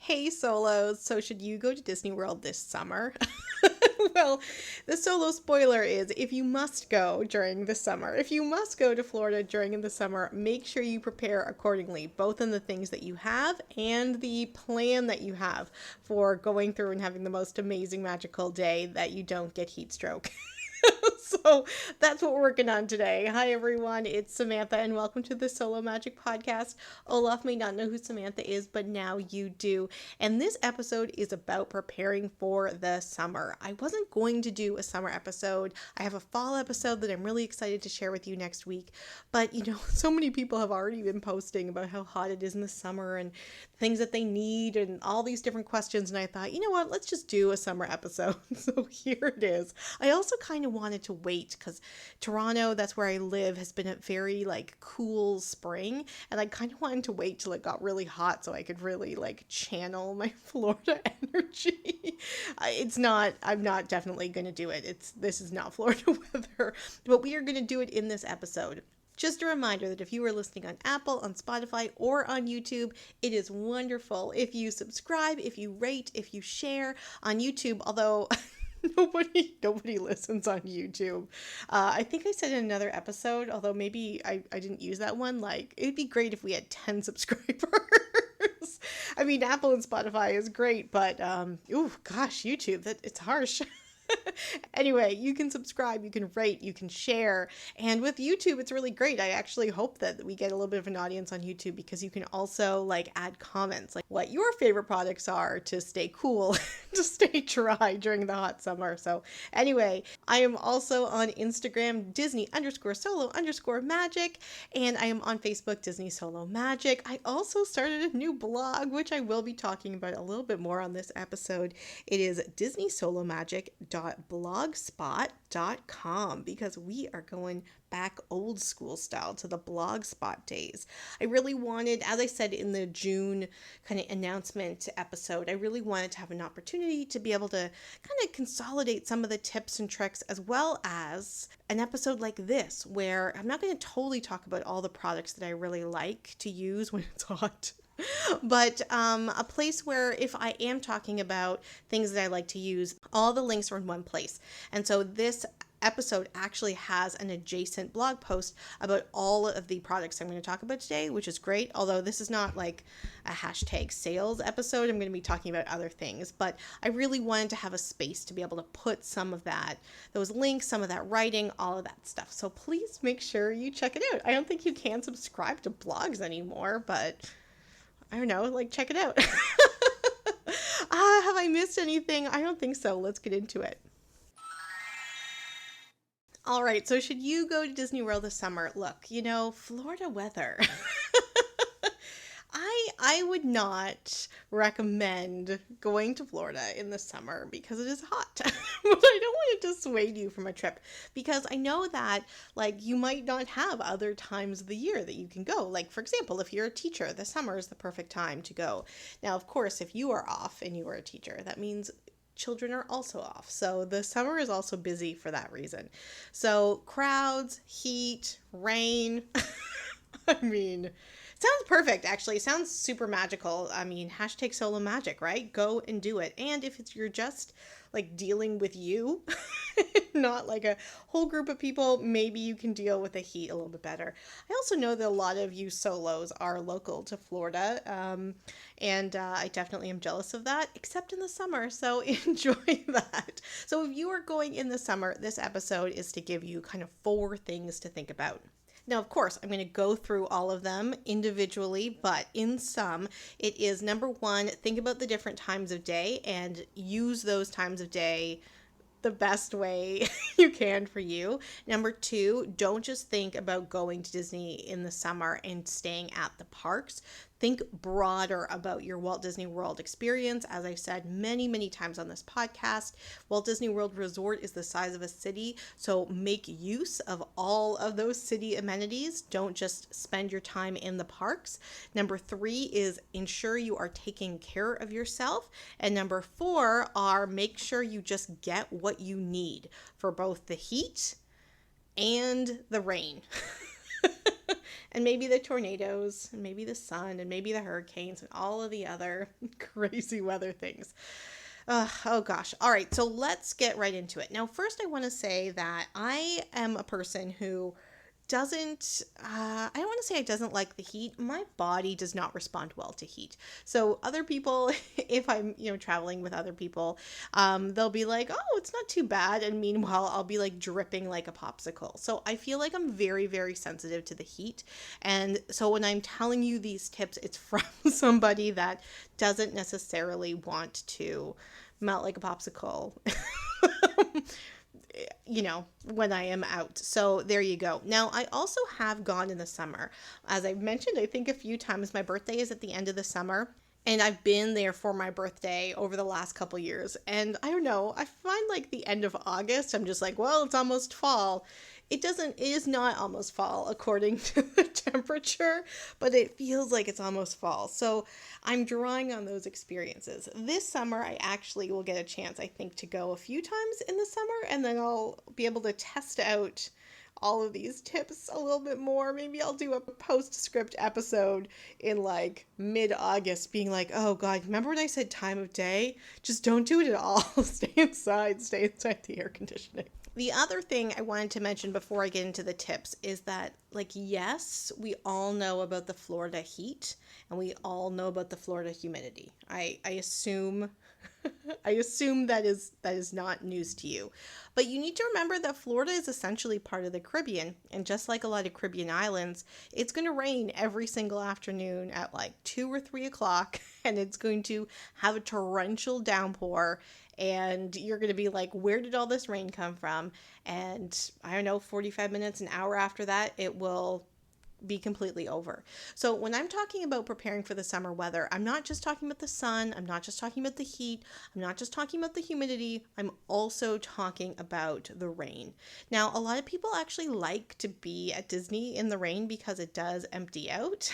Hey solos, so should you go to Disney World this summer? Well, the solo spoiler is if you must go during the summer, if you must go to Florida during the summer, make sure you prepare accordingly, both in the things that you have and the plan that you have for going through and having the most amazing magical day that you don't get heat stroke. So that's what we're working on today. Hi, everyone. It's Samantha, and welcome to the Solo Magic Podcast. Olaf may not know who Samantha is, but now you do. And this episode is about preparing for the summer. I wasn't going to do a summer episode. I have a fall episode that I'm really excited to share with you next week. But, so many people have already been posting about how hot it is in the summer and things that they need and all these different questions. And I thought, you know what, let's just do a summer episode. So here it is. I also kind of wanted to wait because Toronto, that's where I live, has been a very cool spring, and I kind of wanted to wait till it got really hot so I could really channel my Florida energy. I'm not definitely going to do it. This is not Florida weather, but we are going to do it in this episode. Just a reminder that if you are listening on Apple, on Spotify, or on YouTube, it is wonderful if you subscribe, if you rate, if you share on YouTube, although nobody listens on YouTube. I think I said in another episode, although maybe I didn't use that one, it'd be great if we had 10 subscribers. I mean, Apple and Spotify is great, but YouTube, it's harsh. Anyway, you can subscribe, you can rate, you can share. And with YouTube, it's really great. I actually hope that we get a little bit of an audience on YouTube because you can also add comments, like what your favorite products are to stay cool, to stay dry during the hot summer. So anyway, I am also on Instagram, Disney_solo_magic, and I am on Facebook, Disney Solo Magic. I also started a new blog, which I will be talking about a little bit more on this episode. It is disneysolomagic.blogspot.com because we are going back old school style to the blogspot days. I really wanted, as I said in the June kind of announcement episode, I really wanted to have an opportunity to be able to kind of consolidate some of the tips and tricks, as well as an episode like this where I'm not going to totally talk about all the products that I really like to use when it's hot. But a place where if I am talking about things that I like to use, all the links are in one place. And so this episode actually has an adjacent blog post about all of the products I'm going to talk about today, which is great. Although this is not a hashtag sales episode, I'm going to be talking about other things. But I really wanted to have a space to be able to put some of those links, some of that writing, all of that stuff. So please make sure you check it out. I don't think you can subscribe to blogs anymore, but I don't know, check it out. Have I missed anything? I don't think so. Let's get into it. All right, so should you go to Disney World this summer? Look, Florida weather. I would not recommend going to Florida in the summer because it is hot. But I don't want to dissuade you from a trip because I know that you might not have other times of the year that you can go. For example, if you're a teacher, the summer is the perfect time to go. Now, of course, if you are off and you are a teacher, that means children are also off. So the summer is also busy for that reason. So crowds, heat, rain. I mean, sounds perfect, actually. Sounds super magical. I mean, hashtag solo magic, right? Go and do it. And if you're just dealing with you, not a whole group of people, maybe you can deal with the heat a little bit better. I also know that a lot of you solos are local to Florida, and I definitely am jealous of that, except in the summer, so enjoy that. So if you are going in the summer, this episode is to give you kind of 4 things to think about. Now, of course, I'm going to go through all of them individually, but in sum, it is number 1, think about the different times of day and use those times of day the best way you can for you. Number 2, don't just think about going to Disney in the summer and staying at the parks. Think broader about your Walt Disney World experience. As I've said many, many times on this podcast, Walt Disney World Resort is the size of a city, so make use of all of those city amenities. Don't just spend your time in the parks. Number 3 is ensure you are taking care of yourself. And number 4 are make sure you just get what you need for both the heat and the rain. And maybe the tornadoes, and maybe the sun, and maybe the hurricanes, and all of the other crazy weather things. Oh gosh. All right. So let's get right into it. Now, first, I want to say that I am a person who doesn't, I don't want to say I doesn't like the heat. My body does not respond well to heat. So other people, if I'm, traveling with other people, they'll be like, oh, it's not too bad. And meanwhile, I'll be like dripping like a popsicle. So I feel like I'm very, very sensitive to the heat. And so when I'm telling you these tips, it's from somebody that doesn't necessarily want to melt like a popsicle. When I am out. So there you go. Now, I also have gone in the summer. As I've mentioned, I think a few times, my birthday is at the end of the summer. And I've been there for my birthday over the last couple years. And I don't know, I find like the end of August, I'm just like, well, it's almost fall. It is not almost fall according to the temperature, but it feels like it's almost fall. So I'm drawing on those experiences. This summer, I actually will get a chance, I think, to go a few times in the summer, and then I'll be able to test out all of these tips a little bit more. Maybe I'll do a postscript episode in like mid-August being like, oh God, remember when I said time of day? Just don't do it at all. Stay inside the air conditioning. The other thing I wanted to mention before I get into the tips is that, like, yes, we all know about the Florida heat and we all know about the Florida humidity. I assume I assume that is not news to you. But you need to remember that Florida is essentially part of the Caribbean, and just like a lot of Caribbean islands, it's going to rain every single afternoon at like 2 or 3 o'clock, and it's going to have a torrential downpour, and you're going to be like, where did all this rain come from? And I don't know, 45 minutes, an hour after that, it will be completely over. So when I'm talking about preparing for the summer weather, I'm not just talking about the sun, I'm not just talking about the heat, I'm not just talking about the humidity, I'm also talking about the rain. Now, a lot of people actually like to be at Disney in the rain because it does empty out.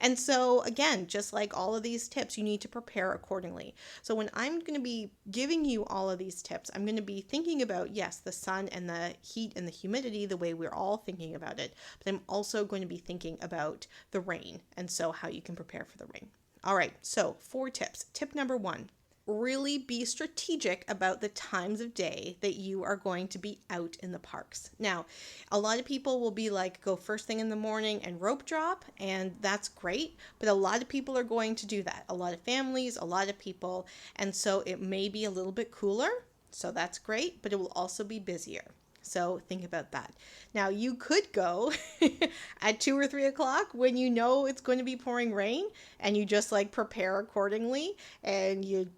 And so again, just like all of these tips, you need to prepare accordingly. So when I'm going to be giving you all of these tips, I'm going to be thinking about, yes, the sun and the heat and the humidity, the way we're all thinking about it, but I'm also going to be thinking about the rain, and so how you can prepare for the rain. All right, so 4 tips. Tip number 1. Really be strategic about the times of day that you are going to be out in the parks. Now, a lot of people will be like, go first thing in the morning and rope drop, and that's great, but a lot of people are going to do that. A lot of families, a lot of people, and so it may be a little bit cooler, so that's great, but it will also be busier. So think about that. Now, you could go at 2 or 3 o'clock when you know it's going to be pouring rain, and you just like prepare accordingly, and you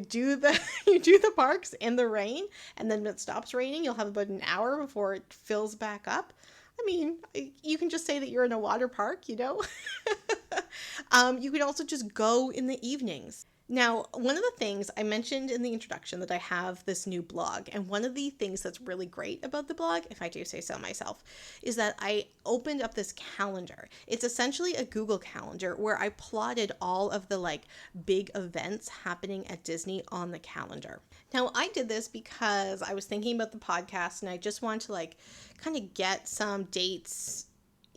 do the you do the parks in the rain, and then when it stops raining, you'll have about an hour before it fills back up. I mean, you can just say that you're in a water park, you know. You could also just go in the evenings. Now, one of the things I mentioned in the introduction that I have this new blog, and one of the things that's really great about the blog, if I do say so myself, is that I opened up this calendar. It's essentially a Google calendar where I plotted all of the like big events happening at Disney on the calendar. Now, I did this because I was thinking about the podcast and I just wanted to like kind of get some dates.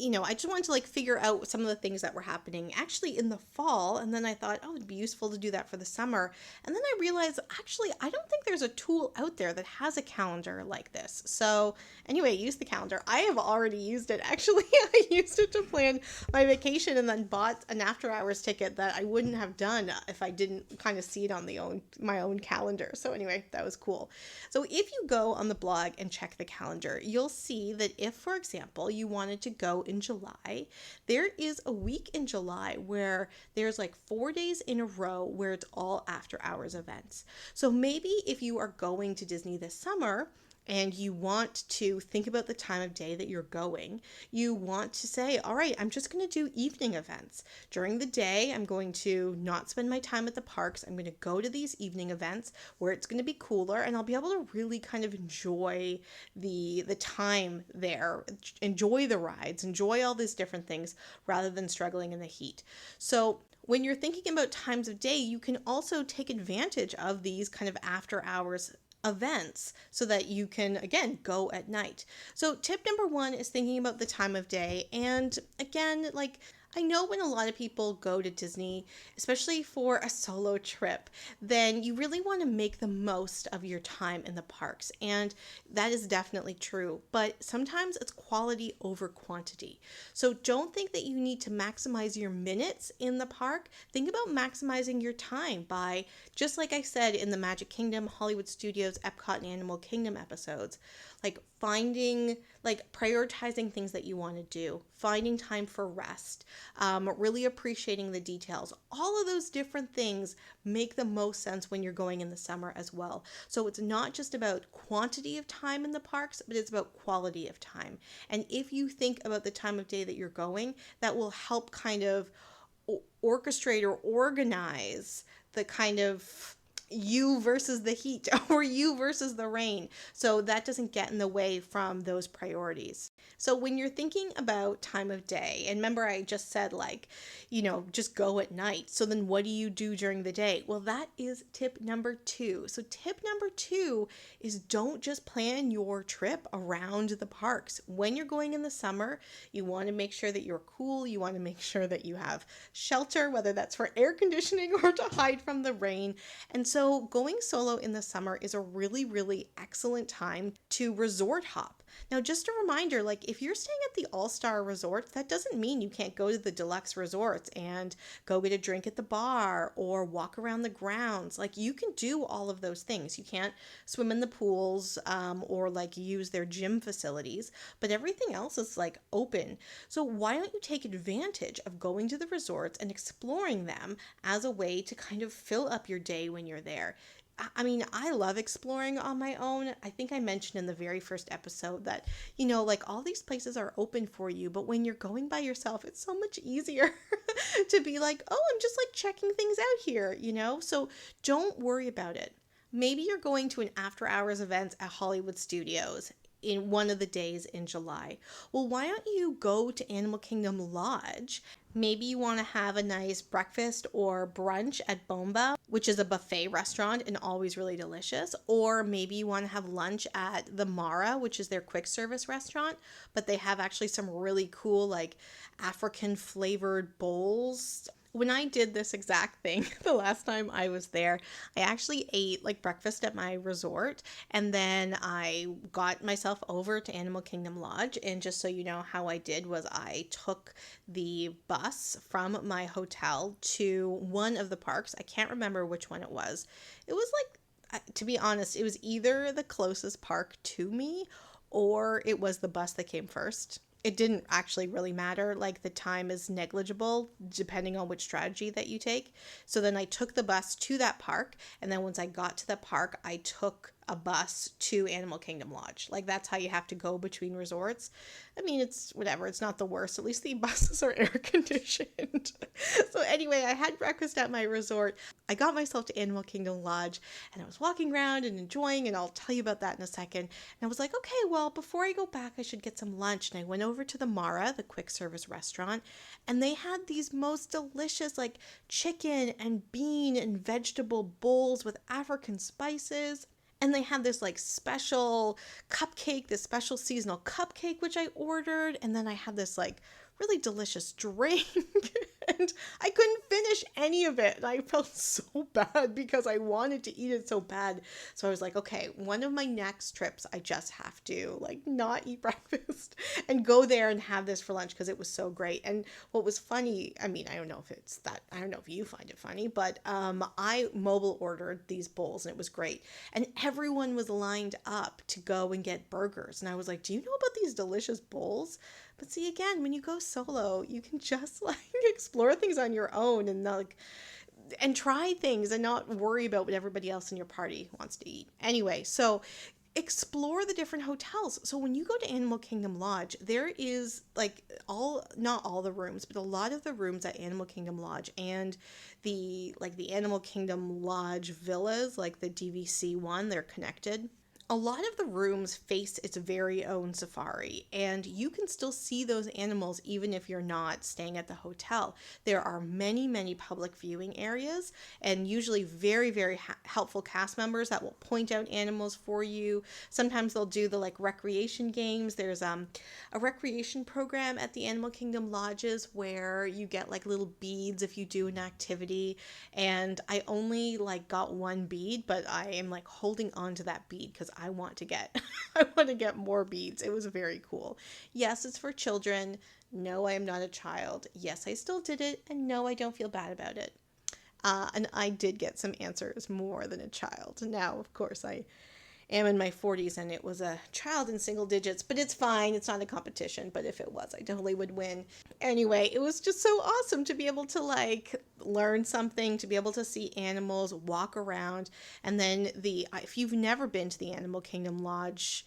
I just wanted to like figure out some of the things that were happening actually in the fall. And then I thought, oh, it'd be useful to do that for the summer. And then I realized, actually, I don't think there's a tool out there that has a calendar like this. So anyway, use the calendar. I have already used it. Actually, I used it to plan my vacation and then bought an after hours ticket that I wouldn't have done if I didn't kind of see it on my own calendar. So anyway, that was cool. So if you go on the blog and check the calendar, you'll see that if, for example, you wanted to go in July, there is a week in July where there's like 4 days in a row where it's all after hours events. So maybe if you are going to Disney this summer and you want to think about the time of day that you're going, you want to say, all right, I'm just going to do evening events. During the day, I'm going to not spend my time at the parks. I'm going to go to these evening events where it's going to be cooler and I'll be able to really kind of enjoy the time there, enjoy the rides, enjoy all these different things rather than struggling in the heat. So when you're thinking about times of day, you can also take advantage of these kind of after hours events so that you can again go at night. So tip number 1 is thinking about the time of day. And again, like, I know when a lot of people go to Disney, especially for a solo trip, then you really want to make the most of your time in the parks. And that is definitely true. But sometimes it's quality over quantity. So don't think that you need to maximize your minutes in the park. Think about maximizing your time by, just like I said in the Magic Kingdom, Hollywood Studios, Epcot, and Animal Kingdom episodes, like finding, like prioritizing things that you want to do, finding time for rest, really appreciating the details. All of those different things make the most sense when you're going in the summer as well. So it's not just about quantity of time in the parks, but it's about quality of time. And if you think about the time of day that you're going, that will help kind of orchestrate or organize the kind of you versus the heat or you versus the rain. So that doesn't get in the way from those priorities. So when you're thinking about time of day, and remember I just said, like, just go at night. So then what do you do during the day? Well, that is tip number 2. So tip number 2 is don't just plan your trip around the parks. When you're going in the summer, you want to make sure that you're cool. You want to make sure that you have shelter, whether that's for air conditioning or to hide from the rain. And so going solo in the summer is a really, really excellent time to resort hop. Now, just a reminder, like if you're staying at the All-Star Resorts, that doesn't mean you can't go to the deluxe resorts and go get a drink at the bar or walk around the grounds. Like you can do all of those things. You can't swim in the pools or like use their gym facilities, but everything else is like open. So why don't you take advantage of going to the resorts and exploring them as a way to kind of fill up your day when you're there? I mean, I love exploring on my own. I think I mentioned in the very first episode that, like all these places are open for you, but when you're going by yourself, it's so much easier to be like, oh, I'm just like checking things out here, So don't worry about it. Maybe you're going to an after hours event at Hollywood Studios in one of the days in July. Well, why don't you go to Animal Kingdom Lodge? Maybe you want to have a nice breakfast or brunch at Bomba, which is a buffet restaurant and always really delicious. Or maybe you want to have lunch at the Mara, which is their quick service restaurant, but they have actually some really cool like African flavored bowls. When I did this exact thing the last time I was there, I actually ate like breakfast at my resort and then I got myself over to Animal Kingdom Lodge. And just so you know, how I did was I took the bus from my hotel to one of the parks. I can't remember which one it was. It was like, to be honest, it was either the closest park to me or it was the bus that came first. It didn't actually really matter. Like the time is negligible depending on which strategy that you take. So then I took the bus to that park. And then once I got to the park, I took a bus to Animal Kingdom Lodge. Like that's how you have to go between resorts. I mean, it's whatever. It's not the worst. At least the buses are air conditioned. So anyway, I had breakfast at my resort. I got myself to Animal Kingdom Lodge and I was walking around and enjoying, and I'll tell you about that in a second. And I was like, okay, well, before I go back, I should get some lunch. And I went over to the Mara, the quick service restaurant, and they had these most delicious like chicken and bean and vegetable bowls with African spices. And they had this like special cupcake, this special seasonal cupcake, which I ordered. And then I had this like really delicious drink and I couldn't finish any of it. And I felt so bad because I wanted to eat it so bad. So I was like, okay, one of my next trips, I just have to like not eat breakfast and go there and have this for lunch because it was so great. And what was funny, I mean, I don't know if you find it funny, but I mobile ordered these bowls and it was great. And everyone was lined up to go and get burgers. And I was like, do you know about these delicious bowls? But see, again, when you go solo, you can just like explore things on your own and try things and not worry about what everybody else in your party wants to eat. Anyway, so explore the different hotels. So when you go to Animal Kingdom Lodge, there is like not all the rooms, but a lot of the rooms at Animal Kingdom Lodge and the Animal Kingdom Lodge villas, like the DVC one, they're connected. a lot of the rooms face its very own safari, and you can still see those animals even if you're not staying at the hotel. There are many, many public viewing areas, and usually very, very helpful cast members that will point out animals for you. Sometimes they'll do the like recreation games. There's a recreation program at the Animal Kingdom lodges where you get like little beads if you do an activity, and I only like got one bead, but I am like holding on to that bead because I want to get I want to get more beads. It was very cool. Yes, it's for children. No, I am not a child. Yes, I still did it, and no, I don't feel bad about it. And I did get some answers more than a child. Now, of course, I am in my 40s and it was a child in single digits, but it's fine. It's not a competition, but if it was, I totally would win. Anyway, it was just so awesome to be able to like learn something, to be able to see animals, walk around, and then if you've never been to the Animal Kingdom Lodge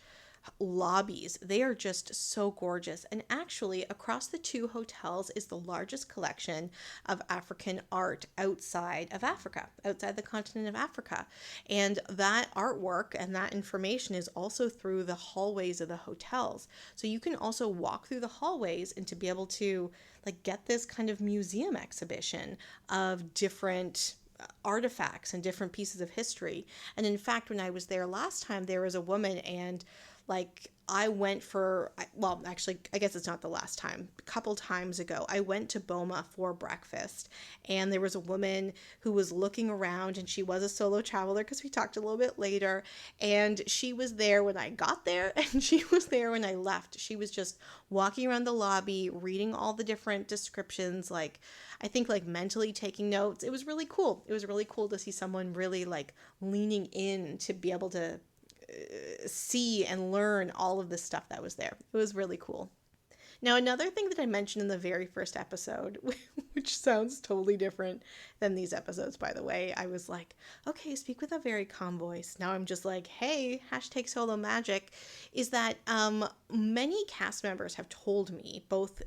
lobbies, they are just so gorgeous. And actually, across the two hotels is the largest collection of African art outside of Africa, outside the continent of Africa. And that artwork and that information is also through the hallways of the hotels. So you can also walk through the hallways and to be able to like get this kind of museum exhibition of different artifacts and different pieces of history. And in fact, when I was there last time, there was a woman, and like I went for, well, actually, I guess it's not the last time. A couple times ago, I went to Boma for breakfast, and there was a woman who was looking around, and she was a solo traveler because we talked a little bit later, and she was there when I got there, and she was there when I left. She was just walking around the lobby, reading all the different descriptions, like I think like mentally taking notes. It was really cool. It was really cool to see someone really like leaning in to be able to see and learn all of this stuff that was there. It was really cool. Now, another thing that I mentioned in the very first episode, which sounds totally different than these episodes, by the way, I was like, okay, speak with a very calm voice. Now I'm just like, hey, hashtag solo magic, is that many cast members have told me, both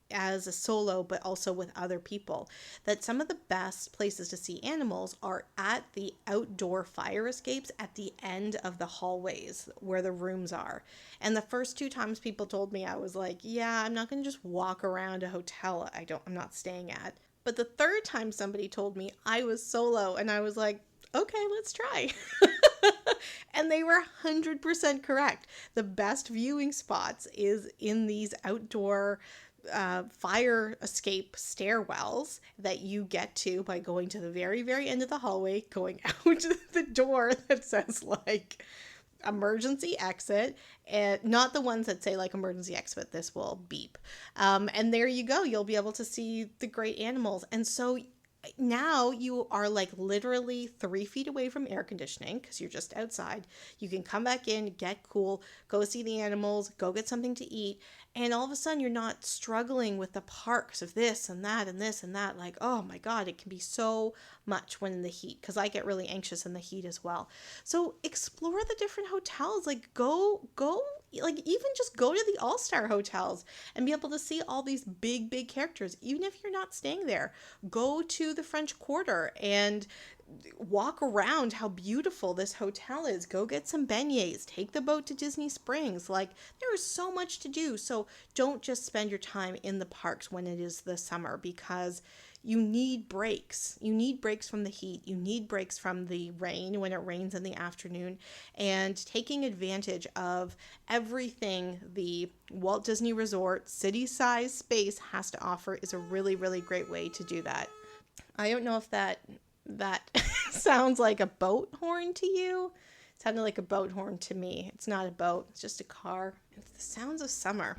as a solo but also with other people, that some of the best places to see animals are at the outdoor fire escapes at the end of the hallways where the rooms are. And the first two times people told me, I was like, yeah, I'm not going to just walk around a hotel I'm not staying at. But the third time somebody told me, I was solo, and I was like, okay, let's try. And they were 100% correct. The best viewing spots is in these outdoor fire escape stairwells that you get to by going to the very, very end of the hallway, going out the door that says like emergency exit, and not the ones that say like emergency exit, this will beep. And there you go. You'll be able to see the great animals. And so now you are like literally 3 feet away from air conditioning because you're just outside. You can come back in, get cool, go see the animals, go get something to eat. And all of a sudden you're not struggling with the parks of this and that and this and that. Like, oh my God, it can be so much when in the heat, because I get really anxious in the heat as well. So explore the different hotels, like go, like even just go to the All-Star hotels and be able to see all these big, big characters. Even if you're not staying there, go to the French Quarter and walk around how beautiful this hotel is. Go get some beignets, take the boat to Disney Springs. Like, there is so much to do. So don't just spend your time in the parks when it is the summer, because you need breaks. You need breaks from the heat. You need breaks from the rain when it rains in the afternoon. And taking advantage of everything the Walt Disney Resort city-size space has to offer is a really, really great way to do that. I don't know if that sounds like a boat horn to you. It sounded like a boat horn to me. It's not a boat. It's just a car. It's the sounds of summer.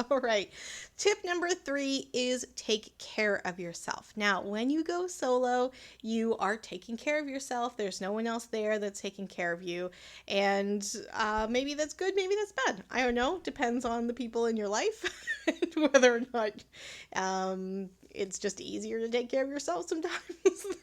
All right. Tip number 3 is take care of yourself. Now, when you go solo, you are taking care of yourself. There's no one else there that's taking care of you. And maybe that's good, maybe that's bad. I don't know. Depends on the people in your life and whether or not it's just easier to take care of yourself sometimes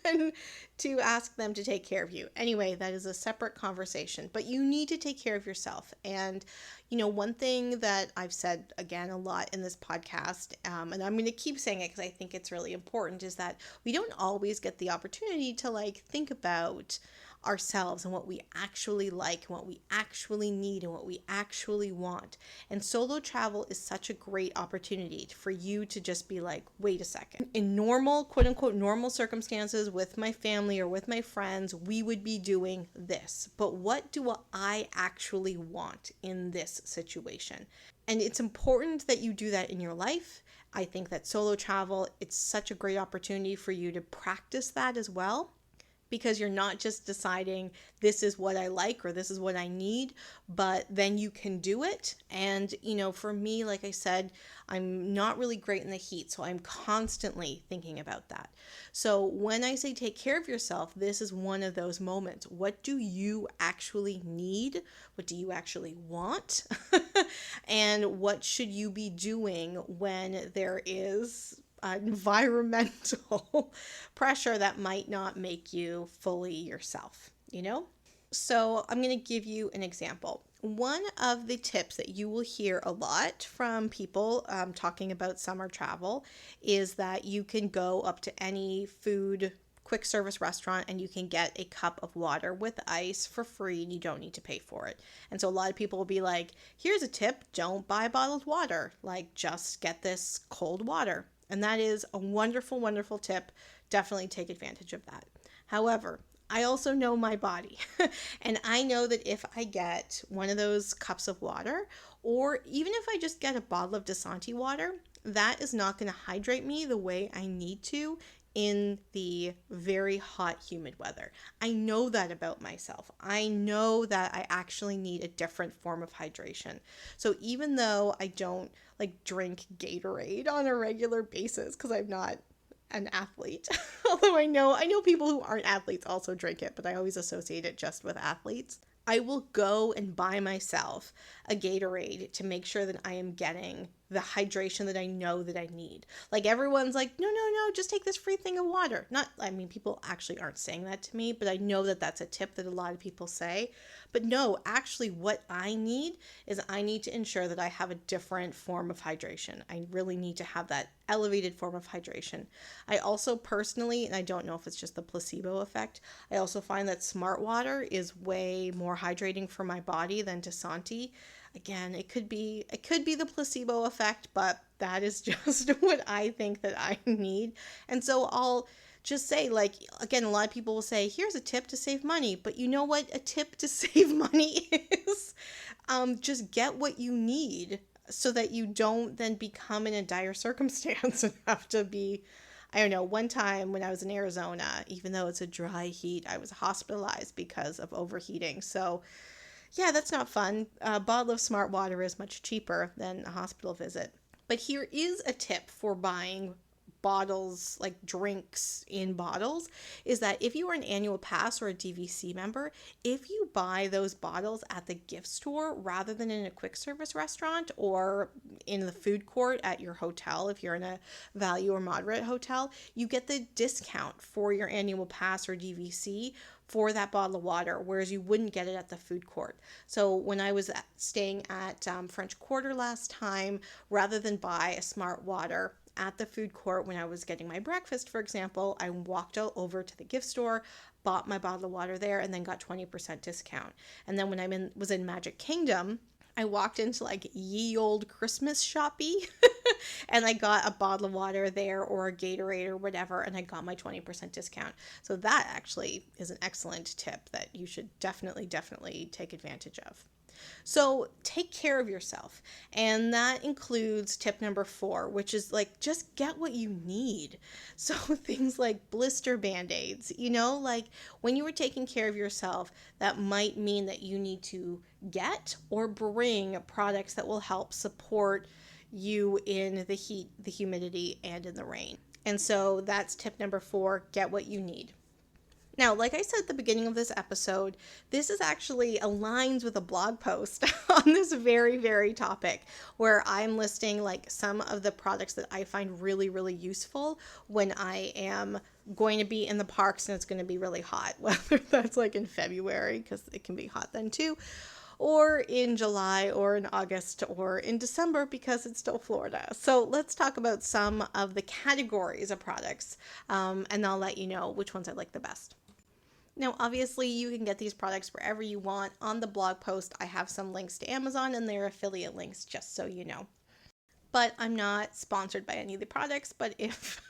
than to ask them to take care of you. Anyway, that is a separate conversation, but you need to take care of yourself. And, you know, one thing that I've said again a lot in this podcast, and I'm going to keep saying it because I think it's really important, is that we don't always get the opportunity to like think about ourselves and what we actually like and what we actually need and what we actually want. And solo travel is such a great opportunity for you to just be like, wait a second. In normal, quote unquote, normal circumstances with my family or with my friends, we would be doing this. But what do I actually want in this situation? And it's important that you do that in your life. I think that solo travel, it's such a great opportunity for you to practice that as well, because you're not just deciding this is what I like or this is what I need, but then you can do it. And, for me, like I said, I'm not really great in the heat, so I'm constantly thinking about that. So when I say take care of yourself, this is one of those moments. What do you actually need? What do you actually want? And what should you be doing when there is environmental pressure that might not make you fully yourself? So I'm going to give you an example. One of the tips that you will hear a lot from people talking about summer travel is that you can go up to any food quick service restaurant and you can get a cup of water with ice for free and you don't need to pay for it. And so a lot of people will be like, here's a tip, don't buy bottled water, like just get this cold water. And that is a wonderful, wonderful tip. Definitely take advantage of that. However, I also know my body. And I know that if I get one of those cups of water, or even if I just get a bottle of Dasani water, that is not going to hydrate me the way I need to in the very hot, humid weather. I know that about myself. I know that I actually need a different form of hydration. So even though I don't drink Gatorade on a regular basis because I'm not an athlete, although I know people who aren't athletes also drink it, but I always associate it just with athletes. I will go and buy myself a Gatorade to make sure that I am getting the hydration that I know that I need. Like everyone's like, no, just take this free thing of water. People actually aren't saying that to me, but I know that that's a tip that a lot of people say. But no, actually what I need is I need to ensure that I have a different form of hydration. I really need to have that elevated form of hydration. I also personally, and I don't know if it's just the placebo effect, I also find that Smart Water is way more hydrating for my body than Dasani. Again, it could be the placebo effect, but that is just what I think that I need. And so I'll just say, again, a lot of people will say, here's a tip to save money. But you know what a tip to save money is? Just get what you need so that you don't then become in a dire circumstance and have to be, I don't know, one time when I was in Arizona, even though it's a dry heat, I was hospitalized because of overheating. So yeah, that's not fun. A bottle of Smart Water is much cheaper than a hospital visit. But here is a tip for buying bottles, like drinks in bottles, is that if you are an annual pass or a DVC member, if you buy those bottles at the gift store rather than in a quick service restaurant or in the food court at your hotel, if you're in a value or moderate hotel, you get the discount for your annual pass or DVC for that bottle of water, whereas you wouldn't get it at the food court. So when I was staying at French Quarter last time, rather than buy a Smart Water at the food court when I was getting my breakfast, for example, I walked over to the gift store, bought my bottle of water there, and then got 20% discount. And then when I was in Magic Kingdom, I walked into ye old Christmas shoppy and I got a bottle of water there or a Gatorade or whatever, and I got my 20% discount. So that actually is an excellent tip that you should definitely take advantage of. So take care of yourself. And that includes tip number 4, which is just get what you need. So things like blister band-aids, when you are taking care of yourself, that might mean that you need to get or bring products that will help support you in the heat, the humidity, and in the rain. And so that's tip number 4, get what you need. Now, like I said at the beginning of this episode, this is actually aligns with a blog post on this very, very topic where I'm listing some of the products that I find really, really useful when I am going to be in the parks and it's going to be really hot, whether that's in February, because it can be hot then too, or in July or in August or in December because it's still Florida. So let's talk about some of the categories of products and I'll let you know which ones I like the best. Now, obviously, you can get these products wherever you want. On the blog post, I have some links to Amazon and their affiliate links, just so you know. But I'm not sponsored by any of the products. But if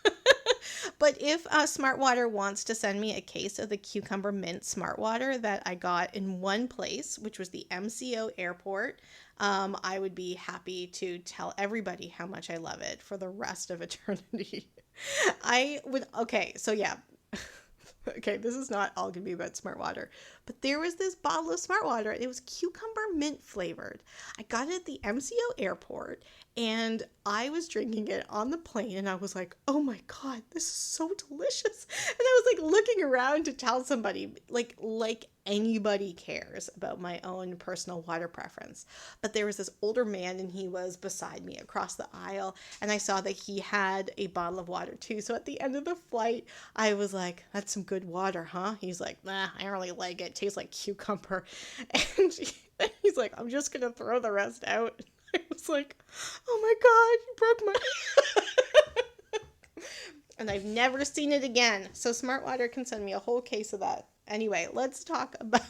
but if Smart Water wants to send me a case of the cucumber mint Smart Water that I got in one place, which was the MCO airport, I would be happy to tell everybody how much I love it for the rest of eternity. I would, okay, so yeah. Okay, this is not all gonna be about Smart Water, but there was this bottle of Smart Water. And it was cucumber mint flavored. I got it at the MCO airport, and I was drinking it on the plane, and I was like, "Oh my god, this is so delicious!" And I was like looking around to tell somebody, like anybody cares about my own personal water preference. But there was this older man, and he was beside me across the aisle, and I saw that he had a bottle of water too. So at the end of the flight, I was like, "That's some good water, huh?" He's like, "Nah, I don't really like it. It tastes like cucumber." And he's like, "I'm just gonna throw the rest out." I was like, "Oh my god, you broke my..." And I've never seen it again. So Smart Water can send me a whole case of that. Anyway, let's talk about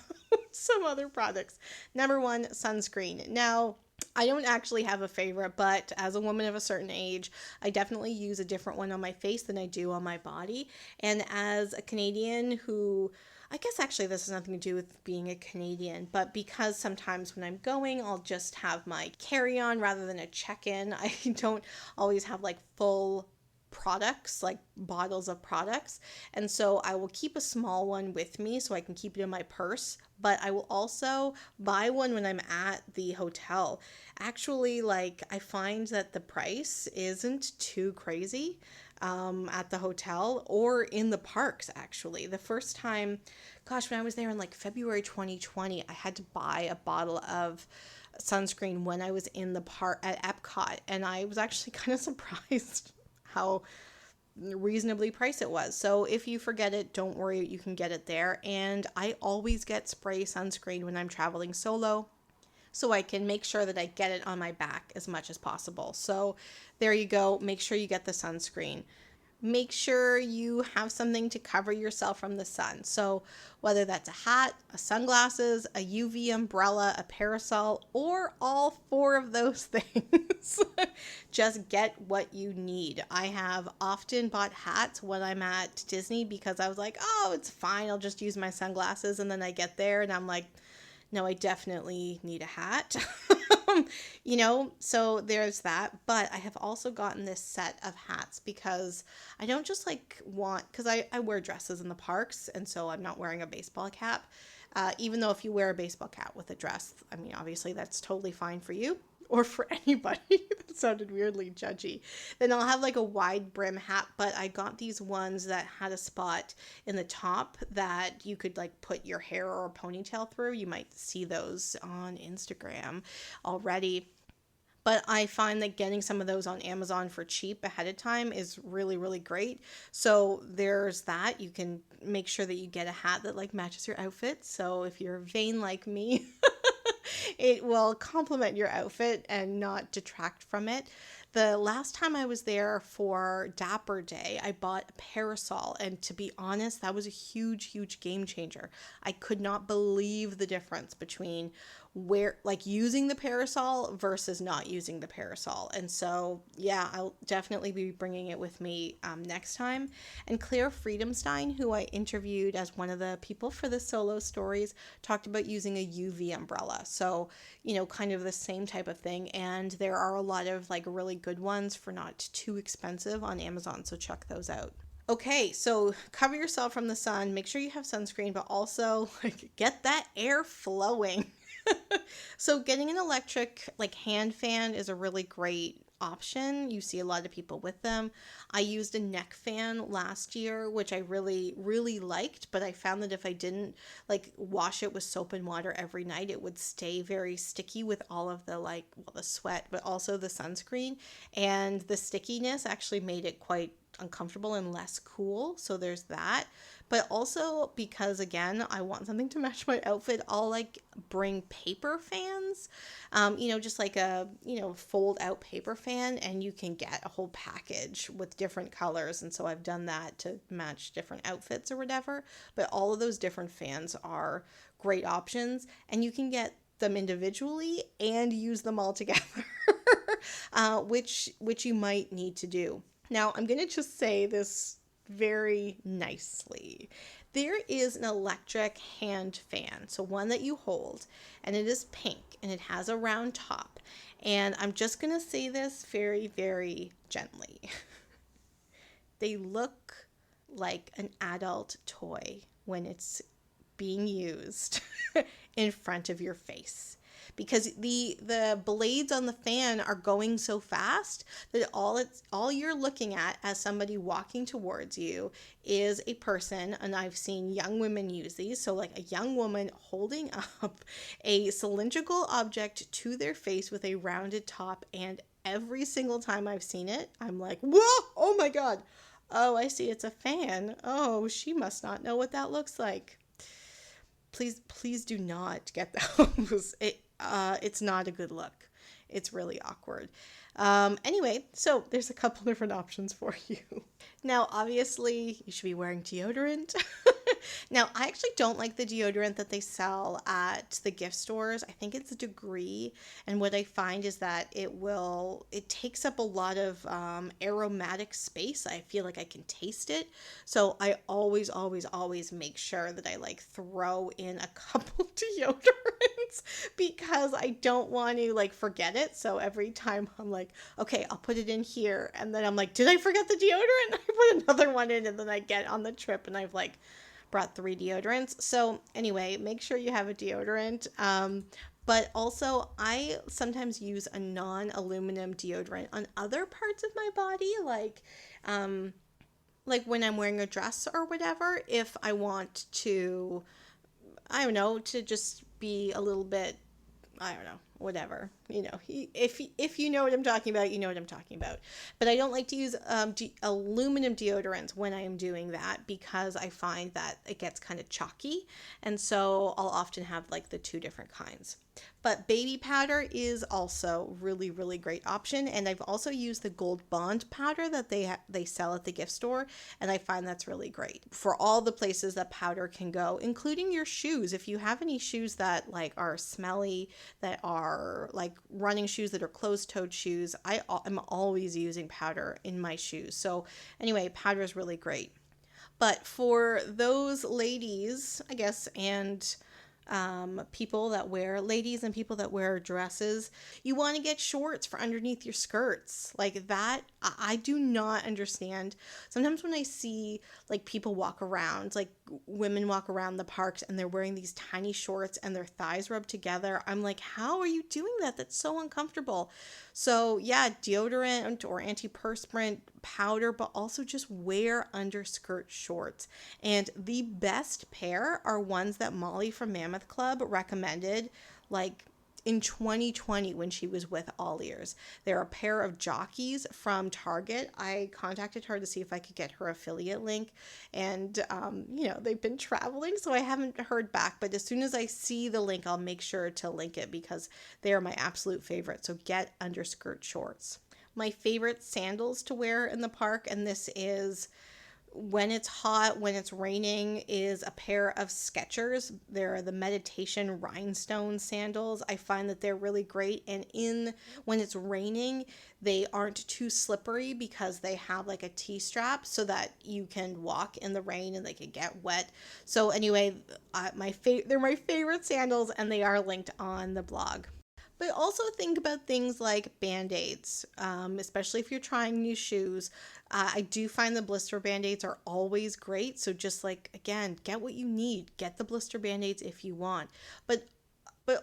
some other products. Number one, sunscreen. Now, I don't actually have a favorite, but as a woman of a certain age, I definitely use a different one on my face than I do on my body. And as a Canadian who, I guess actually this has nothing to do with being a Canadian, but because sometimes when I'm going, I'll just have my carry-on rather than a check-in. I don't always have like full products, like bottles of products. And so I will keep a small one with me so I can keep it in my purse, but I will also buy one when I'm at the hotel. Actually, like I find that the price isn't too crazy at the hotel or in the parks, actually. The first time, gosh, when I was there in like February 2020, I had to buy a bottle of sunscreen when I was in the park at Epcot, and I was actually kind of surprised how reasonably priced it was. So if you forget it, don't worry, you can get it there. And I always get spray sunscreen when I'm traveling solo, so I can make sure that I get it on my back as much as possible. So there you go. Make sure you get the sunscreen. Make sure you have something to cover yourself from the sun. So whether that's a hat, a sunglasses, a UV umbrella, a parasol, or all four of those things, just get what you need. I have often bought hats when I'm at Disney because I was like, oh, it's fine, I'll just use my sunglasses. And then I get there and I'm like, no, I definitely need a hat. So there's that. But I have also gotten this set of hats because I don't just because I wear dresses in the parks, and so I'm not wearing a baseball cap. Even though if you wear a baseball cap with a dress, I mean, obviously that's totally fine for you or for anybody. That sounded weirdly judgy. Then I'll have like a wide brim hat, but I got these ones that had a spot in the top that you could like put your hair or a ponytail through. You might see those on Instagram already. But I find that getting some of those on Amazon for cheap ahead of time is really, really great. So there's that. You can make sure that you get a hat that like matches your outfit. So if you're vain like me, it will complement your outfit and not detract from it. The last time I was there for Dapper Day, I bought a parasol, and to be honest, that was a huge, huge game changer. I could not believe the difference between using the parasol versus not using the parasol. And so, yeah, I'll definitely be bringing it with me next time. And Claire Friedenstein, who I interviewed as one of the people for the solo stories, talked about using a UV umbrella. So, kind of the same type of thing. And there are a lot of like really good ones for not too expensive on Amazon. So check those out. Okay, so cover yourself from the sun, make sure you have sunscreen, but also get that air flowing. So getting an electric hand fan is a really great option. You see a lot of people with them. I used a neck fan last year, which I really, really liked, but I found that if I didn't wash it with soap and water every night, it would stay very sticky with all of the the sweat, but also the sunscreen. And the stickiness actually made it quite uncomfortable and less cool. So there's that. But also because again, I want something to match my outfit, I'll like bring paper fans. Just like a, fold out paper fan, and you can get a whole package with different colors. And so I've done that to match different outfits or whatever. But all of those different fans are great options, and you can get them individually and use them all together, which you might need to do. Now, I'm going to just say this very nicely. There is an electric hand fan, so one that you hold, and it is pink and it has a round top. And I'm just going to say this very, very gently. They look like an adult toy when it's being used in front of your face, because the blades on the fan are going so fast that all you're looking at as somebody walking towards you is a person. And I've seen young women use these, so like a young woman holding up a cylindrical object to their face with a rounded top, and every single time I've seen it, I'm like, whoa, oh my god, oh, I see, it's a fan. Oh, she must not know what that looks like. Please do not get those. It's not a good look. It's really awkward. Anyway, so there's a couple different options for you. Now, obviously, you should be wearing deodorant. Now, I actually don't like the deodorant that they sell at the gift stores. I think it's a Degree, and what I find is that it takes up a lot of aromatic space. I feel like I can taste it, so I always, always, always make sure that I like throw in a couple deodorants because I don't want to like forget it. So every time I'm like, okay, I'll put it in here, and then I'm like, did I forget the deodorant? I put another one in, and then I get on the trip and I've like brought 3 deodorants. So anyway, make sure you have a deodorant. But also I sometimes use a non-aluminum deodorant on other parts of my body, like when I'm wearing a dress or whatever, if I want to, I don't know, to just be a little bit, I don't know, whatever. If you know what I'm talking about, you know what I'm talking about. But I don't like to use aluminum deodorants when I am doing that, because I find that it gets kind of chalky. And so I'll often have like the 2 different kinds. But baby powder is also really, really great option. And I've also used the Gold Bond powder that they sell at the gift store. And I find that's really great for all the places that powder can go, including your shoes. If you have any shoes that like are smelly, that are like running shoes, that are closed-toed shoes, I'm always using powder in my shoes. So anyway, powder is really great. But for those ladies, I guess, and ladies and people that wear dresses, you want to get shorts for underneath your skirts. Like that, I do not understand. Sometimes when I see like people walk around, like women walk around the parks and they're wearing these tiny shorts and their thighs rub together, I'm like, how are you doing that? That's so uncomfortable. So yeah, deodorant or antiperspirant, powder, but also just wear underskirt shorts. And the best pair are ones that Molly from Mammoth Club recommended like in 2020 when she was with All Ears. They're a pair of jockeys from Target. I contacted her to see if I could get her affiliate link, and they've been traveling, so I haven't heard back, but as soon as I see the link, I'll make sure to link it because they are my absolute favorite. So get underskirt shorts. My favorite sandals to wear in the park, and this is when it's hot, when it's raining, is a pair of Skechers. They're the meditation rhinestone sandals. I find that they're really great, and when it's raining, they aren't too slippery because they have like a T-strap so that you can walk in the rain and they can get wet. So anyway, they're my favorite sandals, and they are linked on the blog. But also think about things like Band-Aids, especially if you're trying new shoes. I do find the blister Band-Aids are always great. So just like, again, get what you need. Get the blister Band-Aids if you want. But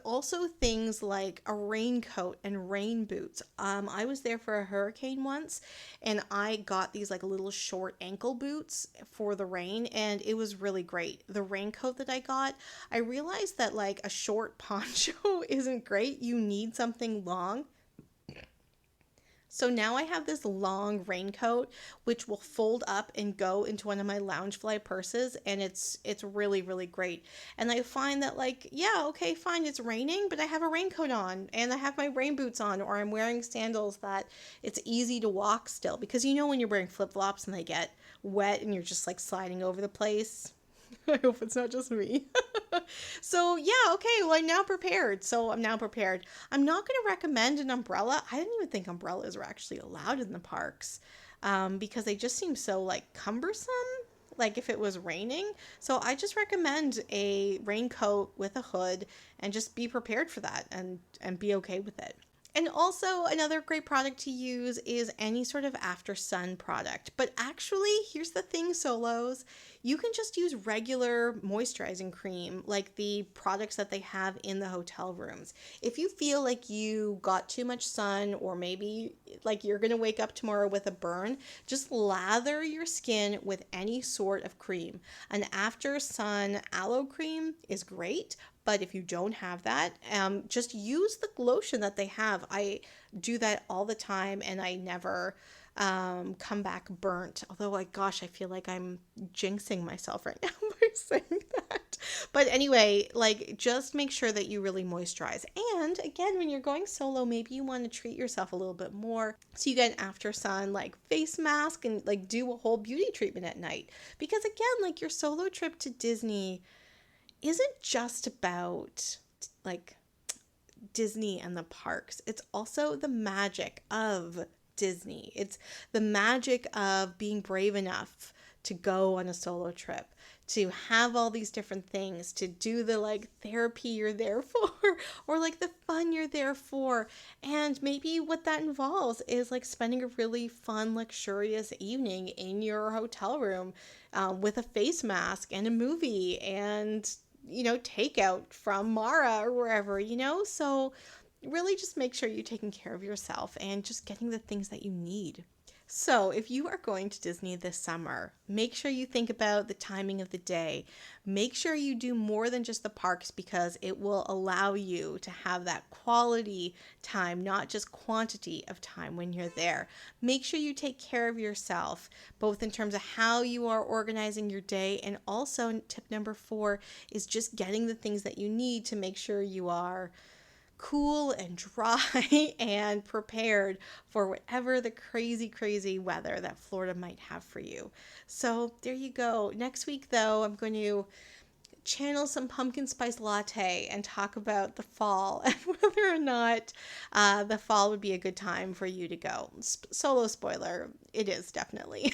also things like a raincoat and rain boots. I was there for a hurricane once, and I got these like little short ankle boots for the rain, and it was really great. The raincoat that I got, I realized that like a short poncho isn't great. You need something long. So now I have this long raincoat which will fold up and go into one of my Loungefly purses, and it's really really great. And I find that, like, yeah, okay, fine, it's raining, but I have a raincoat on and I have my rain boots on, or I'm wearing sandals that it's easy to walk still, because when you're wearing flip-flops and they get wet and you're just like sliding over the place. I hope it's not just me. So, yeah, okay, well, I'm now prepared. I'm not going to recommend an umbrella. I didn't even think umbrellas were actually allowed in the parks, because they just seem so, like, cumbersome, like if it was raining. So I just recommend a raincoat with a hood, and just be prepared for that, and be okay with it. And also, another great product to use is any sort of after sun product. But actually, here's the thing, solos. You can just use regular moisturizing cream, like the products that they have in the hotel rooms. If you feel like you got too much sun, or maybe like you're going to wake up tomorrow with a burn, just lather your skin with any sort of cream. An after sun aloe cream is great, but if you don't have that, just use the lotion that they have. I do that all the time, and I never come back burnt. Although, like, gosh, I feel like I'm jinxing myself right now by saying that. But anyway, like, just make sure that you really moisturize. And again, when you're going solo, maybe you want to treat yourself a little bit more. So you get an after sun, like, face mask, and, like, do a whole beauty treatment at night. Because again, like, your solo trip to Disney isn't just about, like, Disney and the parks. It's also the magic of Disney. It's the magic of being brave enough to go on a solo trip, to have all these different things, to do the, like, therapy you're there for, or like the fun you're there for. And maybe what that involves is, like, spending a really fun, luxurious evening in your hotel room, with a face mask and a movie, and takeout from Mara or wherever. So really just make sure you're taking care of yourself and just getting the things that you need. So, if you are going to Disney this summer, make sure you think about the timing of the day. Make sure you do more than just the parks, because it will allow you to have that quality time, not just quantity of time when you're there. Make sure you take care of yourself, both in terms of how you are organizing your day, and also tip number 4 is just getting the things that you need to make sure you are cool and dry and prepared for whatever the crazy, crazy weather that Florida might have for you. So there you go. Next week, though, I'm going to channel some pumpkin spice latte and talk about the fall and whether or not the fall would be a good time for you to go. Solo spoiler, it is definitely.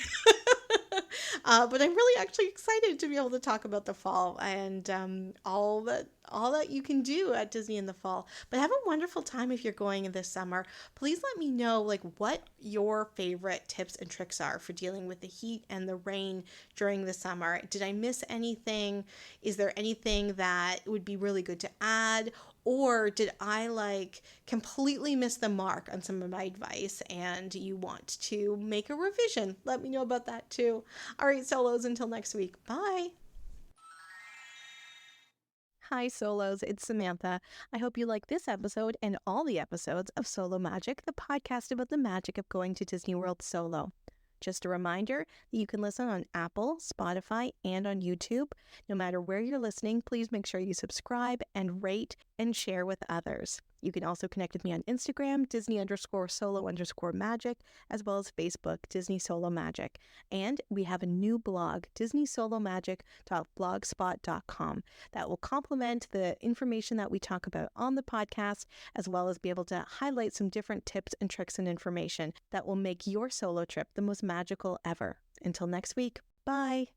But I'm really actually excited to be able to talk about the fall, and all that you can do at Disney in the fall. But have a wonderful time if you're going this summer. Please let me know, like, what your favorite tips and tricks are for dealing with the heat and the rain during the summer. Did I miss anything? Is there anything that would be really good to add? Or did I, like, completely miss the mark on some of my advice and you want to make a revision? Let me know about that too. All right, solos, until next week. Bye. Hi, solos. It's Samantha. I hope you like this episode and all the episodes of Solo Magic, the podcast about the magic of going to Disney World solo. Just a reminder that you can listen on Apple, Spotify, and on YouTube. No matter where you're listening, please make sure you subscribe and rate and share with others. You can also connect with me on Instagram, Disney_solo_magic, as well as Facebook, Disney Solo Magic. And we have a new blog, DisneySoloMagic.blogspot.com, that will complement the information that we talk about on the podcast, as well as be able to highlight some different tips and tricks and information that will make your solo trip the most magical ever. Until next week, bye.